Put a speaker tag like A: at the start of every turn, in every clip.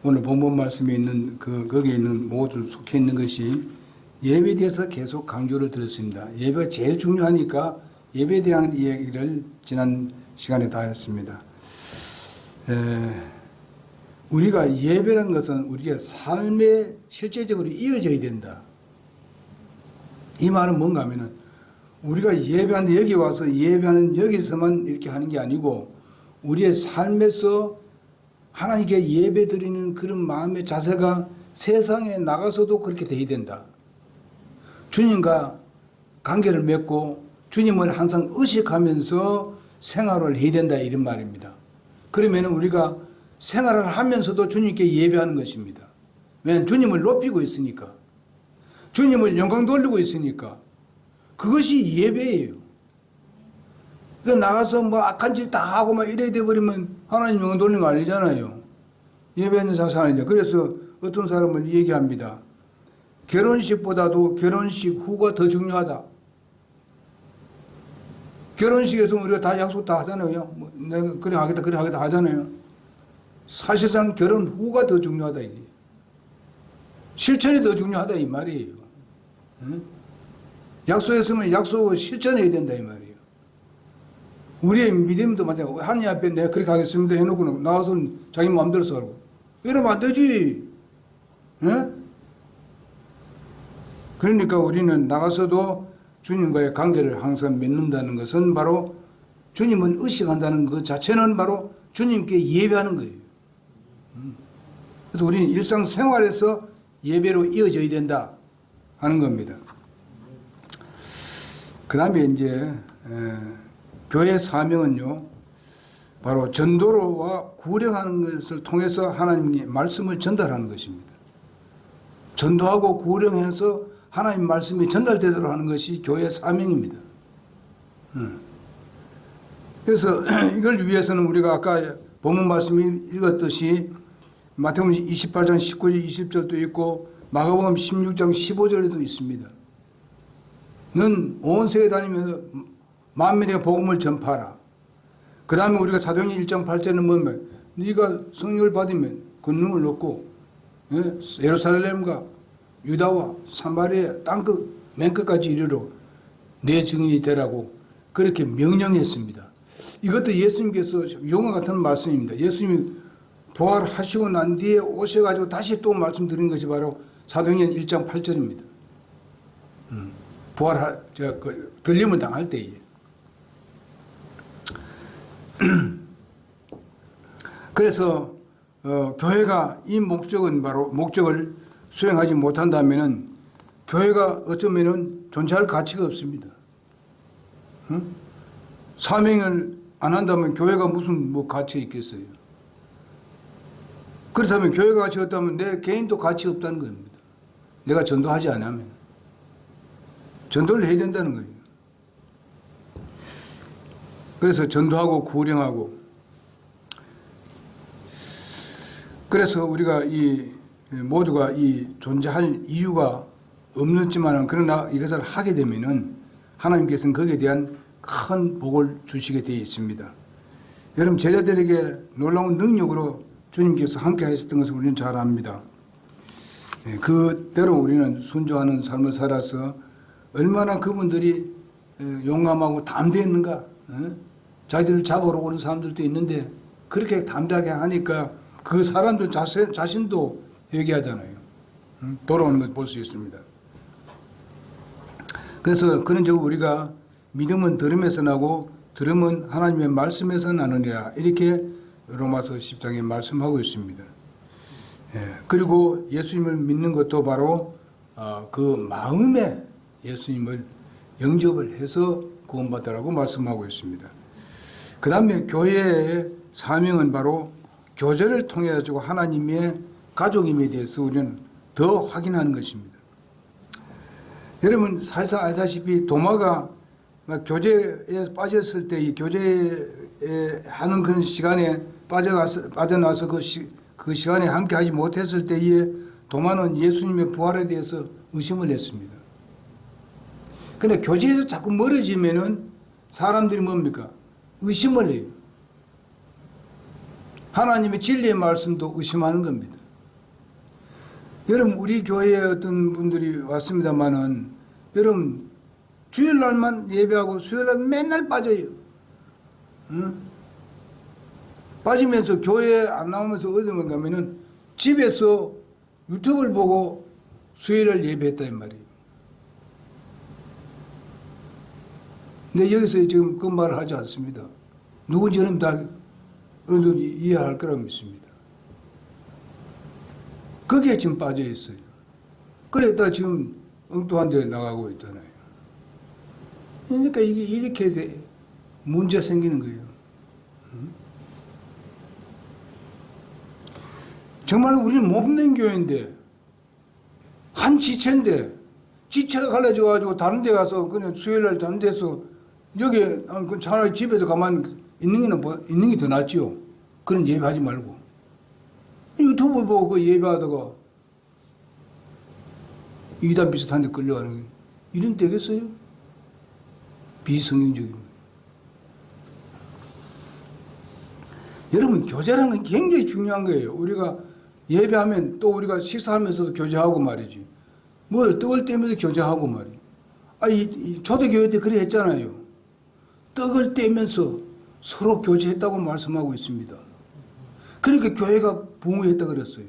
A: 오늘 본문 말씀에 있는 거기에 있는 모두 속해 있는 것이 예배에 대해서 계속 강조를 드렸습니다. 예배가 제일 중요하니까 예배에 대한 이야기를 지난 시간에 다 했습니다. 우리가 예배라는 것은 우리의 삶에 실제적으로 이어져야 된다. 이 말은 뭔가 하면은 우리가 예배하는데 여기 와서 예배하는 여기서만 이렇게 하는 게 아니고 우리의 삶에서 하나님께 예배 드리는 그런 마음의 자세가 세상에 나가서도 그렇게 돼야 된다. 주님과 관계를 맺고 주님을 항상 의식하면서 생활을 해야 된다 이런 말입니다. 그러면 우리가 생활을 하면서도 주님께 예배하는 것입니다. 왜냐하면 주님을 높이고 있으니까. 주님을 영광 돌리고 있으니까. 그것이 예배예요. 그러니까 나가서 뭐 악한 짓 다 하고 막 이래야 돼버리면 하나님 영광 돌리는 거 아니잖아요. 예배하는 자산이죠. 그래서 어떤 사람은 얘기합니다. 결혼식보다도 결혼식 후가 더 중요하다. 결혼식에서 우리가 다 약속 다 하잖아요. 뭐 내가 그래 하겠다 하잖아요. 사실상 결혼 후가 더 중요하다 이게. 실천이 더 중요하다 이 말이에요. 응? 약속했으면 약속을 실천해야 된다 이 말이에요. 우리의 믿음도 마찬가지고 하나님 앞에 내가 그렇게 하겠습니다 해놓고 나와서 자기 마음대로 살고 이러면 안 되지. 응? 그러니까 우리는 나가서도 주님과의 관계를 항상 맺는다는 것은 바로 주님을 의식한다는 것 자체는 바로 주님께 예배하는 거예요. 그래서 우리는 일상생활에서 예배로 이어져야 된다 하는 겁니다. 그 다음에 이제 교회 사명은요 바로 전도로와 구령하는 것을 통해서 하나님의 말씀을 전달하는 것입니다. 전도하고 구령해서 하나님 말씀이 전달되도록 하는 것이 교회의 사명입니다. 그래서 이걸 위해서는 우리가 아까 본문 말씀이 읽었듯이 마태복음 28장 19절 20절도 있고 마가복음 16장 15절에도 있습니다. 넌 온 세계 다니면서 만민에게 복음을 전파하라. 그 다음에 우리가 사도행전 1장 8절은 뭐냐면 네가 성령을 받으면 권능을 얻고 예루살렘과 유다와 사마리아 땅끝 맨 끝까지 이르러 내 증인이 되라고 그렇게 명령했습니다. 이것도 예수님께서 용어 같은 말씀입니다. 예수님이 부활하시고 난 뒤에 오셔가지고 다시 또 말씀드린 것이 바로 사도행전 1장 8절입니다. 들림을 당할 때에. 그래서 교회가 이 목적을 수행하지 못한다면은 교회가 어쩌면은 존재할 가치가 없습니다. 사명을 안 한다면 교회가 무슨 가치가 있겠어요? 그렇다면 교회가 가치 없다면 내 개인도 가치 없다는 겁니다. 내가 전도하지 않으면. 전도를 해야 된다는 거예요. 그래서 전도하고 구령하고 그래서 우리가 모두가 존재할 이유가 없는지만 그러나 이것을 하게 되면은 하나님께서는 거기에 대한 큰 복을 주시게 되어 있습니다. 여러분 제자들에게 놀라운 능력으로 주님께서 함께 하셨던 것을 우리는 잘 압니다. 그대로 우리는 순종하는 삶을 살아서 얼마나 그분들이 용감하고 담대했는가. 자기들을 잡으러 오는 사람들도 있는데 그렇게 담대하게 하니까 그 사람들 자신도 회개하잖아요. 돌아오는 걸 볼 수 있습니다. 그래서 그런즉 우리가 믿음은 들음에서 나고 들음은 하나님의 말씀에서 나느니라 이렇게 로마서 10장에 말씀하고 있습니다. 그리고 예수님을 믿는 것도 바로 그 마음에 예수님을 영접을 해서 구원받으라고 말씀하고 있습니다. 그 다음에 교회의 사명은 바로 교제를 통해 가지고 하나님의 가족임에 대해서 우리는 더 확인하는 것입니다. 여러분 사실상 아시다시피 도마가 교제에 빠졌을 때 이 교제하는 그런 시간에 빠져나서 그 시간에 함께 하지 못했을 때에 도마는 예수님의 부활에 대해서 의심을 했습니다. 그런데 교제에서 자꾸 멀어지면은 사람들이 뭡니까? 의심을 해요. 하나님의 진리의 말씀도 의심하는 겁니다. 여러분 우리 교회에 어떤 분들이 왔습니다마는 여러분 주일날만 예배하고 수요일날 맨날 빠져요. 응? 빠지면서 교회 안 나오면서 어디만 가면은 집에서 유튜브를 보고 수요일날 예배했다 이 말이에요. 근데 여기서 지금 그 말을 하지 않습니다. 누군지 여러분 다 어느 정도 이해할 거라고 믿습니다. 거기에 지금 빠져 있어요. 그랬다 지금 엉뚱한 데 나가고 있잖아요. 그러니까 이게 이렇게 문제 생기는 거예요. 정말 우리는 몸된 교회인데, 한 지체인데, 지체가 갈라져가지고 다른 데 가서 그냥 수요일날 다른 데서 여기 차라리 집에서 가만히 있는 게 더 낫지요. 그런 예배하지 말고. 유튜브 보고 그 예배하다가 이단 비슷한 데 끌려가는 게 이런 되겠어요? 비성경적인. 여러분 교제라는 건 굉장히 중요한 거예요. 우리가 예배하면 또 우리가 식사하면서도 교제하고 말이지. 뭘 떡을 떼면서 교제하고 말이지. 이 초대교회 때 그래 했잖아요. 떡을 떼면서 서로 교제했다고 말씀하고 있습니다. 그러니까 교회가 부흥했다 그랬어요.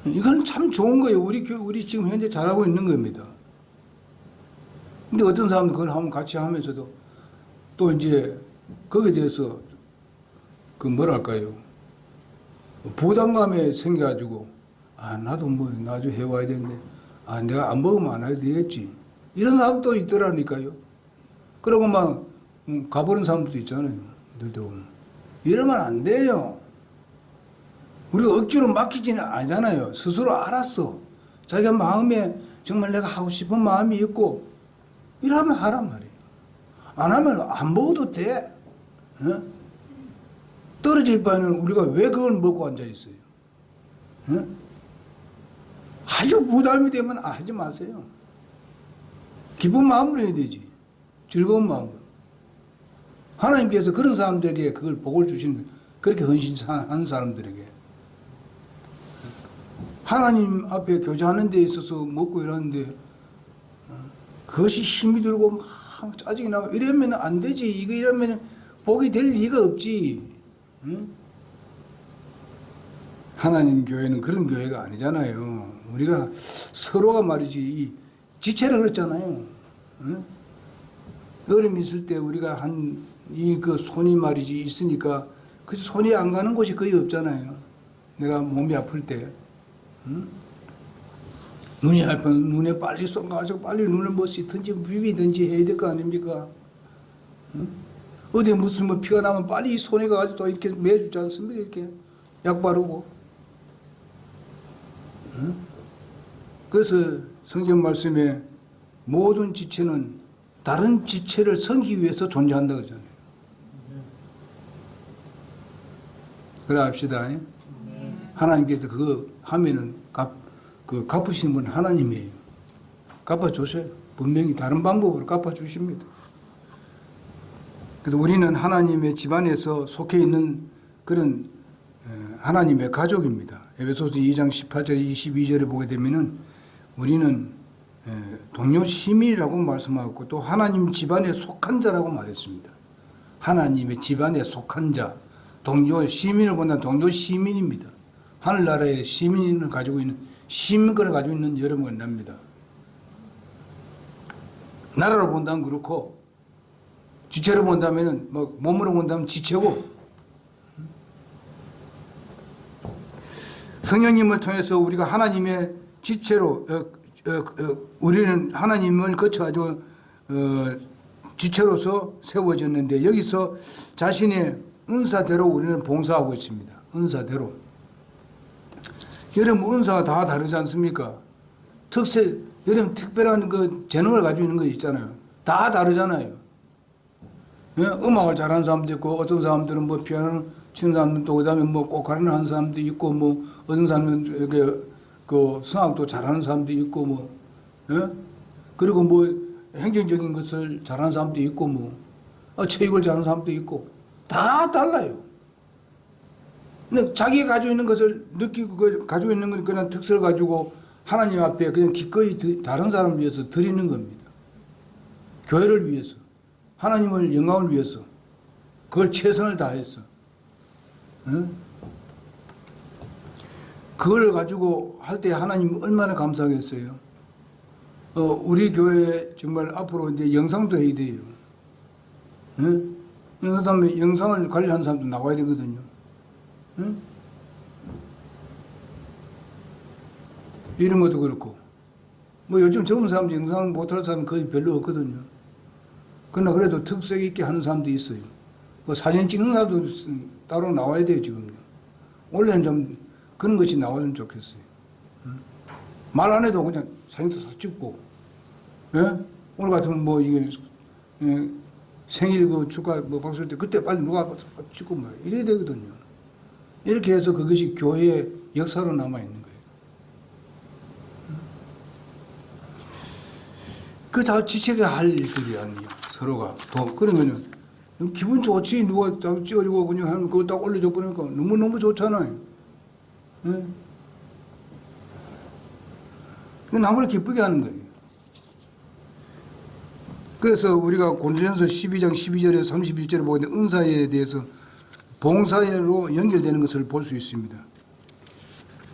A: 이건 참 좋은 거예요. 우리 지금 현재 잘하고 있는 겁니다. 근데 어떤 사람은 그걸 하면 같이 하면서도 또 이제 거기에 대해서 그 뭐랄까요. 부담감에 생겨가지고 나도 뭐 나중에 해와야 되는데 내가 안 먹으면 안 해도 되겠지. 이런 사람도 있더라니까요. 그러고 막 가버린 사람들도 있잖아요. 이들도 보면. 이러면 안 돼요. 우리가 억지로 맡기지는 않잖아요. 스스로 알았어. 자기가 마음에 정말 내가 하고 싶은 마음이 있고 이러면 하란 말이에요. 안 하면 안 먹어도 돼. 어? 떨어질 바에는 우리가 왜 그걸 먹고 앉아 있어요? 어? 아주 부담이 되면 하지 마세요. 기쁜 마음으로 해야 되지. 즐거운 마음으로. 하나님께서 그런 사람들에게 그걸 복을 주시는 거예요. 그렇게 헌신하는 사람들에게. 하나님 앞에 교제하는 데 있어서 먹고 이러는데 그것이 힘이 들고 막 짜증이 나고 이러면 안 되지. 이거 이러면 복이 될 리가 없지. 응? 하나님 교회는 그런 교회가 아니잖아요. 우리가 서로가 말이지 이 지체를 그랬잖아요. 응? 어려움 있을 때 우리가 그 손이 말이지 있으니까 그 손이 안 가는 곳이 거의 없잖아요. 내가 몸이 아플 때. 응? 눈이 아프면 눈에 빨리 쏘가지고 빨리 눈을 뭐 씻든지 비비든지 해야 될 거 아닙니까? 응? 어디 무슨 뭐 피가 나면 빨리 손에 가가지고 또 이렇게 매주지 않습니까? 이렇게 약 바르고. 응? 그래서 성경 말씀에 모든 지체는 다른 지체를 섬기기 위해서 존재한다 그러잖아요. 그래 합시다. 하나님께서 그거 하면은 갚으시는 분 하나님이에요. 갚아주세요. 분명히 다른 방법으로 갚아주십니다. 그래서 우리는 하나님의 집안에서 속해 있는 그런 하나님의 가족입니다. 에베소서 2장 18절 22절에 보게 되면은 우리는 동료 시민이라고 말씀하고 또 하나님 집안에 속한 자라고 말했습니다. 하나님의 집안에 속한 자, 동료 시민을 본다면 동료 시민입니다. 하늘나라의 시민을 가지고 있는 시민권을 가지고 있는 여러분을 납니다. 나라로 본다면 그렇고 지체로 본다면은 뭐 몸으로 본다면 지체고 성령님을 통해서 우리가 하나님의 지체로 우리는 하나님을 거쳐가지고 지체로서 세워졌는데 여기서 자신의 은사대로 우리는 봉사하고 있습니다. 은사대로. 여러분 은사가 다 다르지 않습니까? 여러분 특별한 그 재능을 가지고 있는 거 있잖아요. 다 다르잖아요. 예? 음악을 잘하는 사람도 있고 어떤 사람들은 뭐 피아노 치는 사람도 또 그다음에 뭐 꽃가루를 하는 사람도 있고 뭐 어떤 사람은 이렇게 그 성악도 잘하는 사람도 있고 뭐 예? 그리고 뭐 행정적인 것을 잘하는 사람도 있고 뭐 체육을 잘하는 사람도 있고 다 달라요. 근데 자기가 가지고 있는 것을 느끼고 가지고 있는 걸 그냥 특성을 가지고 하나님 앞에 그냥 기꺼이 다른 사람을 위해서 드리는 겁니다. 교회를 위해서, 하나님을 영광을 위해서, 그걸 최선을 다해서. 응? 그걸 가지고 할 때 하나님 얼마나 감사하겠어요. 우리 교회 정말 앞으로 이제 영상도 해야 돼요. 응? 그다음에 영상을 관리하는 사람도 나와야 되거든요. 응? 이런 것도 그렇고. 뭐 요즘 젊은 사람들 영상 못할 사람 거의 별로 없거든요. 그러나 그래도 특색 있게 하는 사람도 있어요. 뭐 사진 찍는 사람도 따로 나와야 돼요, 지금요. 원래는 좀 그런 것이 나왔으면 좋겠어요. 응? 말 안 해도 그냥 사진도 찍고, 예? 오늘 같으면 뭐 이게, 예, 생일 그 축하 뭐 박수 때 그때 빨리 누가 찍고 뭐 이래야 되거든요. 이렇게 해서 그것이 교회의 역사로 남아있는 거예요. 그 다 지체가 할 일들이 아니에요. 서로가. 그러면은 기분 좋지. 누가 딱 찍어주고 그냥 하는 그거 딱 올려줘 보니까 너무너무 좋잖아요. 네? 남을 기쁘게 하는 거예요. 그래서 우리가 고린도전서 12장 12절에서 31절에 보는데 은사에 대해서 봉사로 연결되는 것을 볼 수 있습니다.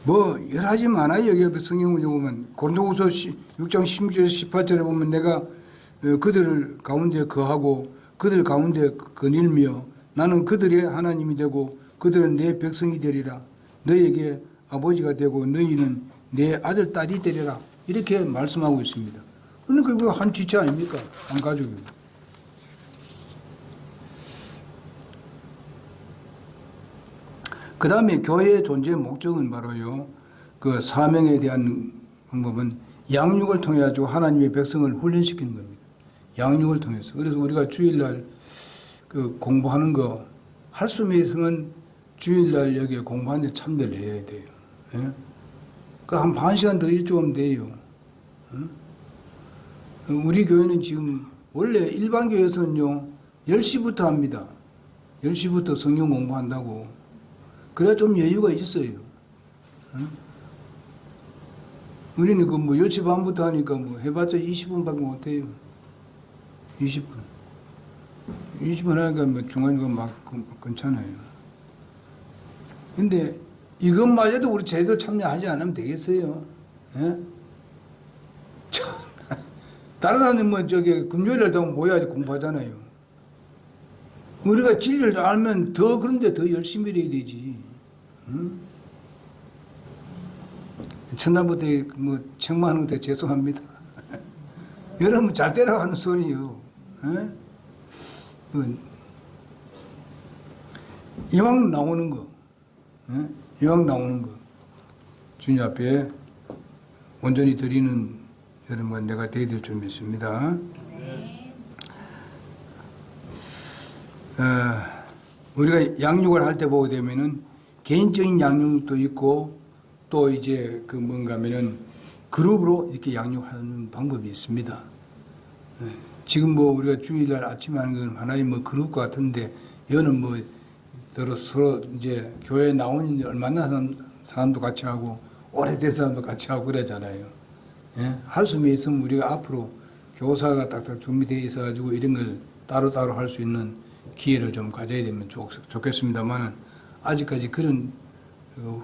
A: 뭐 여러 가지 많아요. 여기 성경을 보면 고린도후서 6장 16절에서 18절에 보면 내가 그들을 가운데 거하고 그들 가운데 거닐며 나는 그들의 하나님이 되고 그들은 내 백성이 되리라. 너희에게 아버지가 되고 너희는 내 아들 딸이 되리라. 이렇게 말씀하고 있습니다. 그러니까 이거 한 지체 아닙니까? 한 가족이고. 그 다음에 교회의 존재의 목적은 바로요, 그 사명에 대한 방법은 양육을 통해 가지고 하나님의 백성을 훈련시키는 겁니다. 양육을 통해서. 그래서 우리가 주일날 그 공부하는 거 할 수 있으면 주일날 여기에 공부하는데 참여를 해야 돼요. 예? 그 한 반 시간 더 일찍 오면 돼요. 예? 우리 교회는 지금 원래 일반 교회에서는요 10시부터 합니다. 10시부터 성경 공부한다고. 그래야 좀 여유가 있어요. 예? 우리는 그 뭐 10시 반부터 하니까 뭐 해봤자 20분밖에 못해요. 20분. 20분 하니까 뭐 중간중간 막 괜찮아요. 근데 이것마저도 우리 제대로 참여하지 않으면 되겠어요. 예? 다른 사람들 뭐 저기 금요일날 더 모여야지 공부하잖아요. 우리가 진리를 알면 더 그런데 더 열심히 해야 되지. 응? 첫날부터 뭐 책망하는 것도 죄송합니다. 여러분 잘 되라고 하는 소리요. 예? 이왕 나오는 거, 예? 이왕 나오는 거, 주님 앞에 온전히 드리는 여러분 내가 되어야 될 줄 믿습니다. 우리가 양육을 할 때 보게 되면은 개인적인 양육도 있고 또 이제 그 뭔가 하면은 그룹으로 이렇게 양육하는 방법이 있습니다. 지금 뭐 우리가 주일날 아침에 하는 건 하나의 뭐 그룹 같은데 여는 뭐 서로 이제 교회에 나온 지 얼마나 사람도 같이 하고 오래된 사람도 같이 하고 그러잖아요. 예? 할 수 있으면 우리가 앞으로 교사가 딱딱 준비되어 있어가지고 이런 걸 따로따로 할 수 있는 기회를 좀 가져야 되면 좋겠습니다만은 아직까지 그런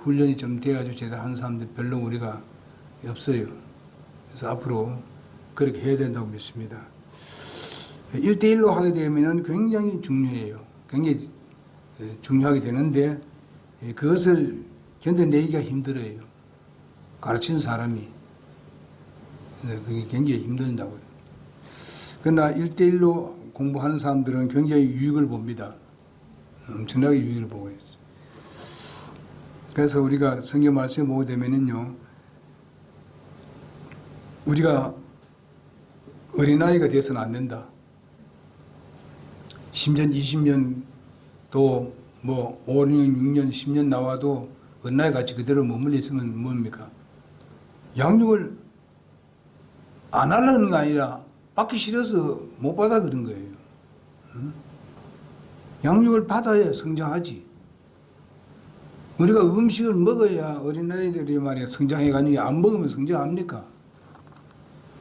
A: 훈련이 좀 돼가지고 제대로 하는 사람들 별로 우리가 없어요. 그래서 앞으로 그렇게 해야 된다고 믿습니다. 1대1로 하게 되면 굉장히 중요해요. 굉장히 중요하게 되는데 그것을 견뎌내기가 힘들어요. 가르치는 사람이. 그게 굉장히 힘들다고요. 그러나 1대1로 공부하는 사람들은 굉장히 유익을 봅니다. 엄청나게 유익을 보고 있어요. 그래서 우리가 성경 말씀에 보게 되면은요, 우리가 어린아이가 돼서는 안 된다. 10년, 20년 또 뭐 5년, 6년, 10년 나와도 어린아이 같이 그대로 머물러 있으면 뭡니까? 양육을 안 하려는 게 아니라 받기 싫어서 못 받아 그런 거예요. 응? 양육을 받아야 성장하지. 우리가 음식을 먹어야 어린아이들이 말이야 성장해가지고 안 먹으면 성장합니까?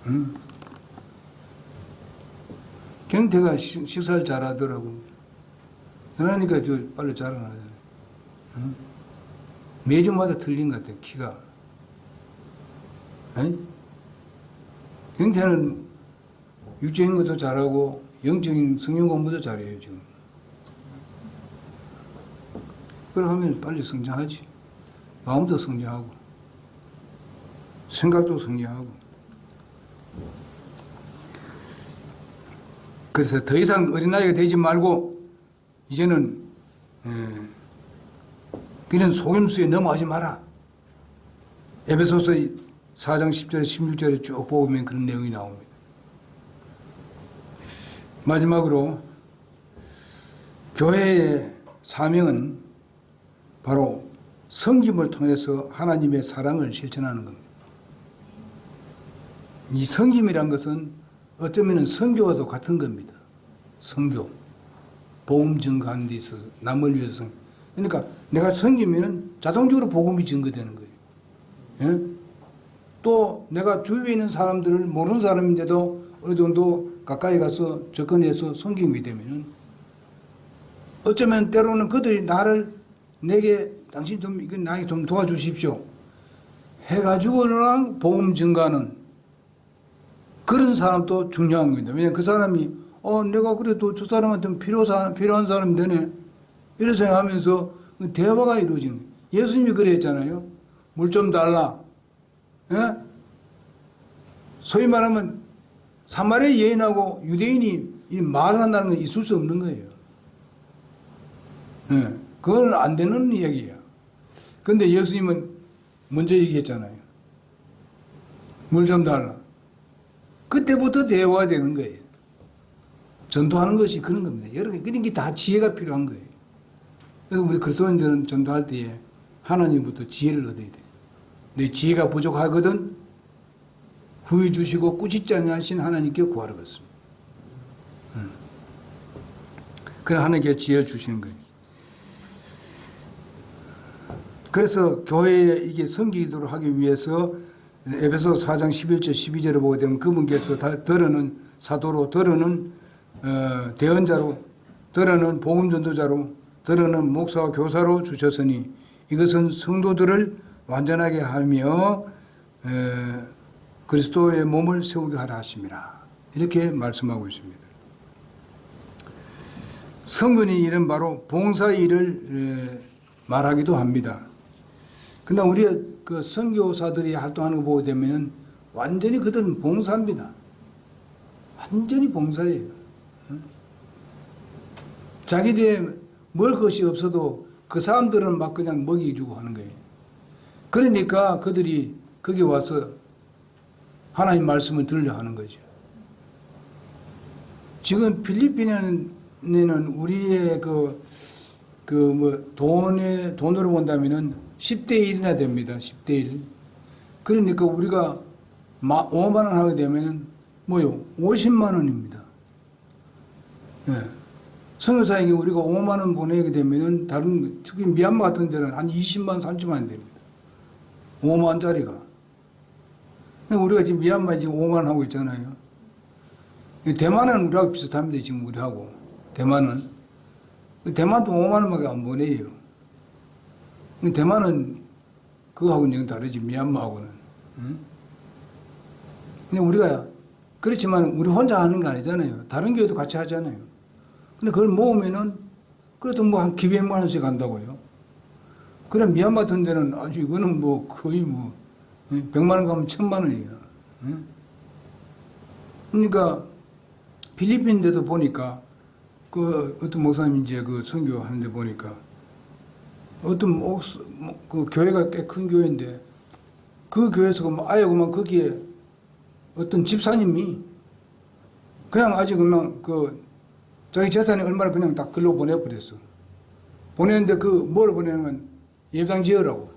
A: 응? 경태가 식사를 잘하더라고. 그러니까 저 빨리 자라나잖아요. 응? 매주마다 틀린 것 같아, 키가. 응? 경태는 육적인 것도 잘하고 영적인 성경 공부도 잘해요, 지금. 그러면 빨리 성장하지. 마음도 성장하고, 생각도 성장하고. 그래서 더 이상 어린아이가 되지 말고, 이제는, 그런 속임수에 넘어가지 마라. 에베소서 4장 10절에 16절에 쭉 보면 그런 내용이 나옵니다. 마지막으로, 교회의 사명은 바로 섬김을 통해서 하나님의 사랑을 실천하는 겁니다. 이 섬김이란 것은 어쩌면 선교와도 같은 겁니다. 선교. 복음 증거하는 데 있어서 남을 위해서 섬. 그러니까 내가 섬기면 자동적으로 복음이 증거되는 거예요. 예? 또 내가 주위에 있는 사람들을 모르는 사람인데도 어느 정도 가까이 가서 접근해서 섬김이 되면은 어쩌면 때로는 그들이 내게 당신 좀 이거 나에게 좀 도와주십시오 해가지고는 복음 증가는 그런 사람도 중요한 겁니다. 왜냐하면 그 사람이 내가 그래도 저 사람한테 필요한 사람이 되네 이런 생각하면서 대화가 이루어지는 거예요. 예수님이 그랬잖아요. 물 좀 달라. 예? 소위 말하면 사마리아 여인하고 유대인이 말을 한다는 건 있을 수 없는 거예요. 예. 그건 안 되는 이야기야. 그런데 예수님은 먼저 얘기했잖아요. 물 좀 달라. 그때부터 대화가 되는 거예요. 전도하는 것이 그런 겁니다. 여러 개, 그런 게 다 지혜가 필요한 거예요. 그래서 우리 그리스도인들은 전도할 때에 하나님부터 지혜를 얻어야 돼. 내 지혜가 부족하거든 후회 주시고 꾸짖지 않으신 하나님께 구하라겠습니다. 그래 하나님께 지혜를 주시는 거예요. 그래서 교회에 이게 섬기도록 하기 위해서 에베소 4장 11절 12절을 보게 되면 그분께서 더러는 사도로, 더러는 대언자로, 더러는 복음전도자로, 더러는 목사와 교사로 주셨으니 이것은 성도들을 완전하게 하며 그리스도의 몸을 세우게 하라 하심이라. 이렇게 말씀하고 있습니다. 성근이 이런 바로 봉사일을 말하기도 합니다. 근데 우리 그 선교사들이 활동하는 거 보게 되면 완전히 그들은 봉사입니다. 완전히 봉사예요. 자기들의 먹을 것이 없어도 그 사람들은 막 그냥 먹이주고 하는 거예요. 그러니까 그들이 거기 와서 하나님 말씀을 들으려 하는 거죠. 지금 필리핀에는 우리의 돈으로 본다면은 10대 1이나 됩니다. 10대 1. 그러니까 우리가 5만 원 하게 되면은 50만 원입니다. 예. 선교사에게 우리가 5만 원 보내게 되면은 특히 미얀마 같은 데는 한 20만, 30만 원 됩니다. 5만 원짜리가. 우리가 지금 미얀마에 지금 5만 원 하고 있잖아요. 대만은 우리하고 비슷합니다. 지금 우리하고. 대만도 5만 원밖에 안 보내요. 대만은 그거하고는 영 다르지, 미얀마하고는. 응? 근데 우리가, 그렇지만 우리 혼자 하는 거 아니잖아요. 다른 교회도 같이 하잖아요. 근데 그걸 모으면은, 그래도 한 기백만 원씩 간다고요. 그래, 미얀마 같은 데는 아주 이거는 거의 100만 원 가면 1000만 원이야. 응? 그러니까, 필리핀데도 보니까, 어떤 목사님 이제 선교하는데 보니까, 어떤 그 교회가 꽤 큰 교회인데 그 교회에서 아예 그만 거기에 어떤 집사님이 그냥 아직 그냥 자기 재산이 얼마를 그냥 다 글로 보내버렸어. 보내는데 뭘 보내냐면 예배당 지으라고.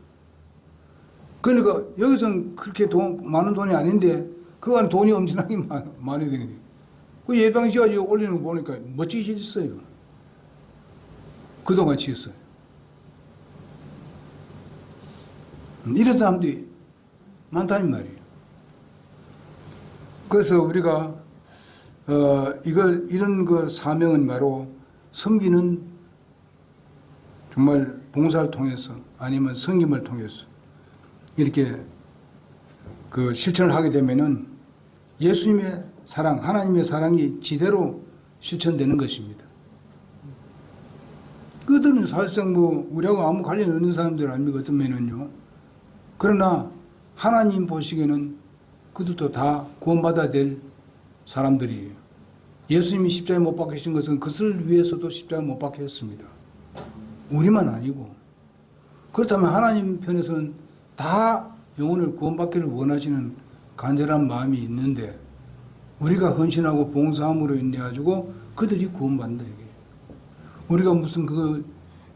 A: 그러니까 여기서는 그렇게 많은 돈이 아닌데 그 안에 돈이 엄청나게 많이 되는 거예요. 그 예배당 지어가지고 올리는 거 보니까 멋지게 지었어요. 그동안 지었어요. 이런 사람들이 많다는 말이에요. 그래서 우리가 이런 그 사명은 바로 섬기는 정말 봉사를 통해서 아니면 섬김을 통해서 이렇게 그 실천을 하게 되면은 예수님의 사랑, 하나님의 사랑이 지대로 실천되는 것입니다. 그들은 사실상 뭐 우리하고 아무 관련 없는 사람들 아닙니까? 어떤 면은요. 그러나 하나님 보시기에는 그들도 다 구원받아야 될 사람들이에요. 예수님이 십자가에 못 박히신 것은 그것을 위해서도 십자가에 못 박혔습니다. 우리만 아니고. 그렇다면 하나님 편에서는 다 영혼을 구원받기를 원하시는 간절한 마음이 있는데 우리가 헌신하고 봉사함으로 인해 가지고 그들이 구원받는다 이게. 우리가 무슨 그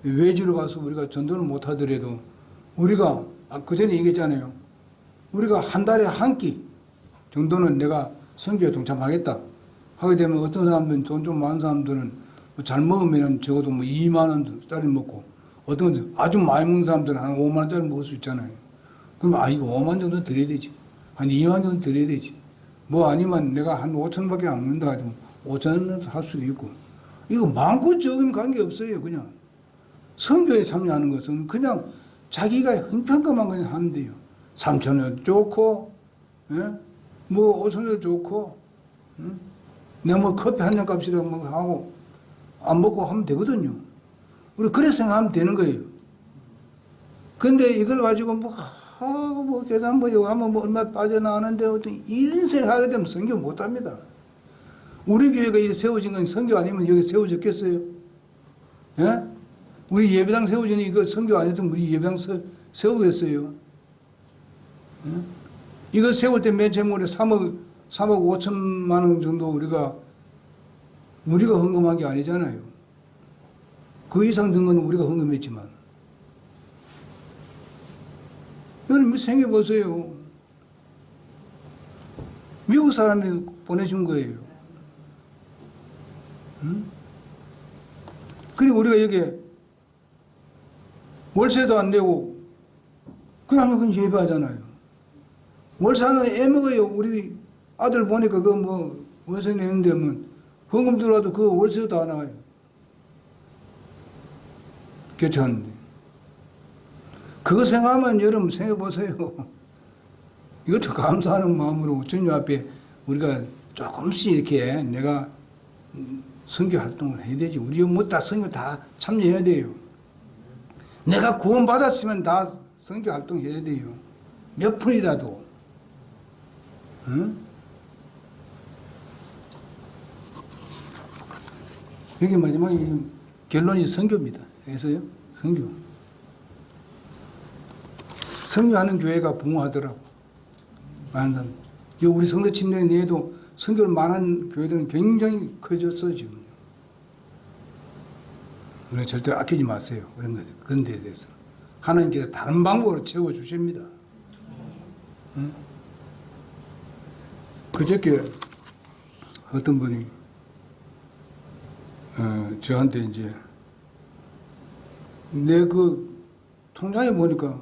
A: 외지로 가서 우리가 전도를 못 하더라도 우리가 그 전에 얘기했잖아요. 우리가 한 달에 한 끼 정도는 내가 선교에 동참하겠다 하게 되면 어떤 사람들은 돈 좀 많은 사람들은 잘 먹으면 적어도 뭐 2만 원짜리 먹고 어떤 아주 많이 먹는 사람들은 한 5만 원짜리 먹을 수 있잖아요. 그럼 이거 5만 원 정도 드려야 되지. 한 2만 원 정도 드려야 되지. 뭐 아니면 내가 한 5천 원밖에 안 먹는다 하면 5천 원은 할 수도 있고. 이거 많고 적음 관계없어요. 그냥 선교에 참여하는 것은 그냥 자기가 형편감만 그냥 하면 돼요. 3천 원 좋고, 예? 뭐 5천 원 좋고, 내가 뭐 커피 한 잔 값이라고 뭐 하고 안 먹고 하면 되거든요. 우리 그래서 생각하면 되는 거예요. 근데 이걸 가지고 뭐 계산 뭐 이거 하면 뭐 얼마 빠져나가는데 어떤 이런 생각하게 되면 선교 못 합니다. 우리 교회가 이렇게 세워진 건 선교 아니면 여기 세워졌겠어요? 예? 우리 예배당 세워지니 이거 선교 안 했으면 우리 예배당 세우겠어요? 예? 이거 세울 때 맨 처음에 3억 5천만 원 정도 우리가 헌금한 게 아니잖아요. 그 이상 든 건 우리가 헌금했지만. 여러분 생각해보세요. 미국 사람이 보내준 거예요. 응? 그리고 우리가 여기 월세도 안 내고 그냥 여기 예배하잖아요. 월세는 애먹어요. 우리 아들 보니까 그 뭐 월세 내는데 뭐 헌금 들어와도 그 월세도 안 나와요. 괜찮은데. 그거 생각하면 여러분 생각해보세요. 이것도 감사하는 마음으로 주님 앞에 우리가 조금씩 이렇게 내가 선교 활동을 해야 되지. 우리 뭐 다 선교 다 참여해야 돼요. 내가 구원받았으면 다 선교 활동해야 돼요. 몇 푼이라도. 응? 여기 마지막에 결론이 선교입니다. 그래서요, 선교. 선교하는 교회가 붕어하더라고. 많은 사람. 우리 성도 침례 내에도 선교를 많은 교회들은 굉장히 커졌어요, 지금. 우리가 절대로 아끼지 마세요. 그런 데에 대해서. 하나님께서 다른 방법으로 채워주십니다. 응? 그저께 어떤 분이 저한테 이제 내 그 통장에 보니까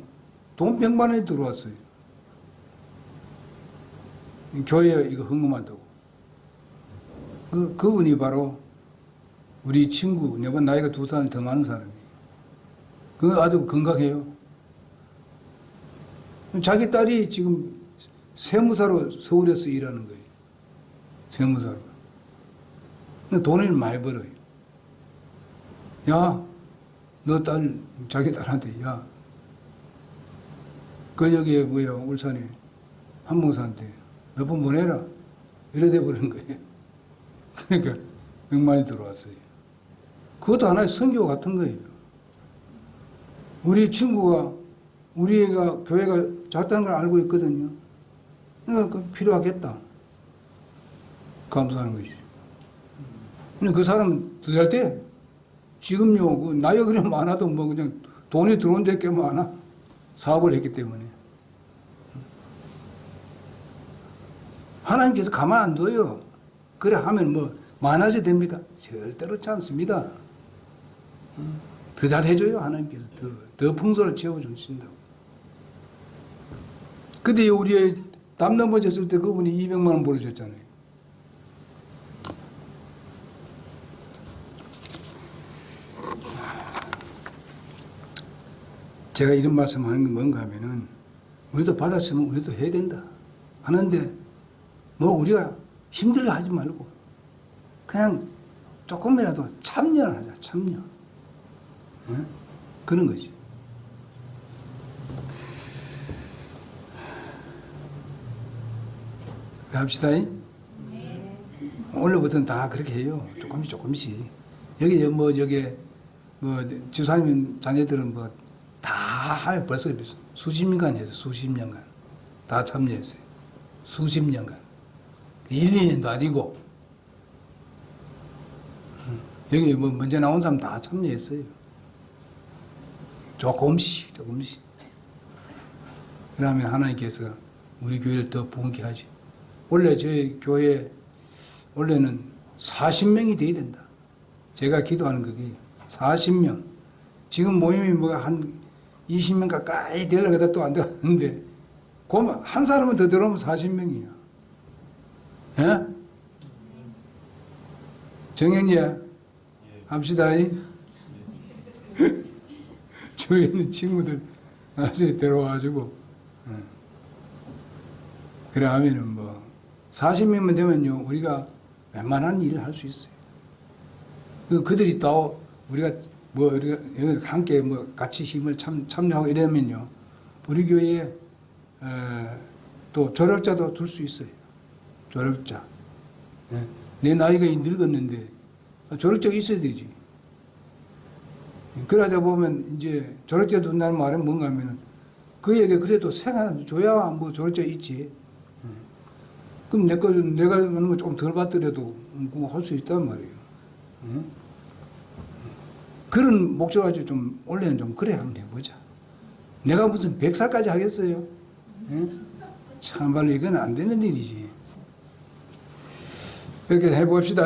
A: 돈 100만 원이 들어왔어요. 교회에 이거 헌금한다고. 그분이 바로 우리 친구, 내가 나이가 2살 더 많은 사람이에요. 그 아주 건강해요. 자기 딸이 지금 세무사로 서울에서 일하는 거예요. 세무사로. 돈을 많이 벌어요. 야, 너 자기 딸한테, 야, 그 여기에 뭐야, 울산에 한봉사한테 몇 번 보내라. 이래 돼버리는 거예요. 그러니까 100만이 들어왔어요. 그것도 하나의 선교 같은 거예요. 우리 친구가, 우리 애가 교회가 작다는 걸 알고 있거든요. 그러니까 필요하겠다. 감사하는 것이죠. 근데 그 사람 더 잘 돼. 지금요, 그 나이가 그래 많아도 뭐 그냥 돈이 들어온 데 꽤 많아. 사업을 했기 때문에. 하나님께서 가만 안 둬요. 그래 하면 뭐 많아져야 됩니까? 절대로 그렇지 않습니다. 더 잘해줘요. 하나님께서 더 풍성을 채워주신다고. 근데 우리 담 넘어졌을 때 그분이 200만 원 벌어줬잖아요. 제가 이런 말씀 하는 건 뭔가 하면은, 우리도 받았으면 우리도 해야 된다. 하는데, 뭐 우리가 힘들어 하지 말고, 그냥 조금이라도 참여를 하자, 참여. 예? 그런 거지. 합시다. 네. 원래부터는 다 그렇게 해요. 조금씩. 여기 뭐 집사님 자녀들은 뭐 다 벌써 수십 년간 해서 수십 년간 다 참여했어요. 수십 년간. 1, 2년도 아니고. 여기 뭐 먼저 나온 사람 다 참여했어요. 조금씩. 그러면 하나님께서 우리 교회를 더 부흥케 하지. 원래 저희 교회 원래는 40명이 돼야 된다. 제가 기도하는 그게 40명. 지금 모임이 뭐 한 20명 가까이 되려고 해도 또 안 되는데, 한 사람은 더 들어오면 40명이야. 예? 정현이야, 합시다. 저기 있는 친구들 나중에 데려와가지고, 그래 하면은 뭐, 40명만 되면요, 우리가 웬만한 일을 할 수 있어요. 그들이 또 우리가 함께 같이 힘을 참여하고 이러면요, 우리 교회에 또 조력자도 둘 수 있어요. 조력자. 예. 내 나이가 늙었는데 조력자가 있어야 되지. 그러다 보면 이제 조력자 둔다는 말은 뭔가 하면은 그에게 그래도 생활을 줘야 뭐 조력자 있지. 그럼 내가 하는 거 조금 덜 받더라도 할 수 있단 말이에요. 그런 목적 가지고 좀 원래는 좀 그래 한번 해보자. 내가 무슨 100살까지 하겠어요? 참말로 이건 안 되는 일이지. 그렇게 해봅시다.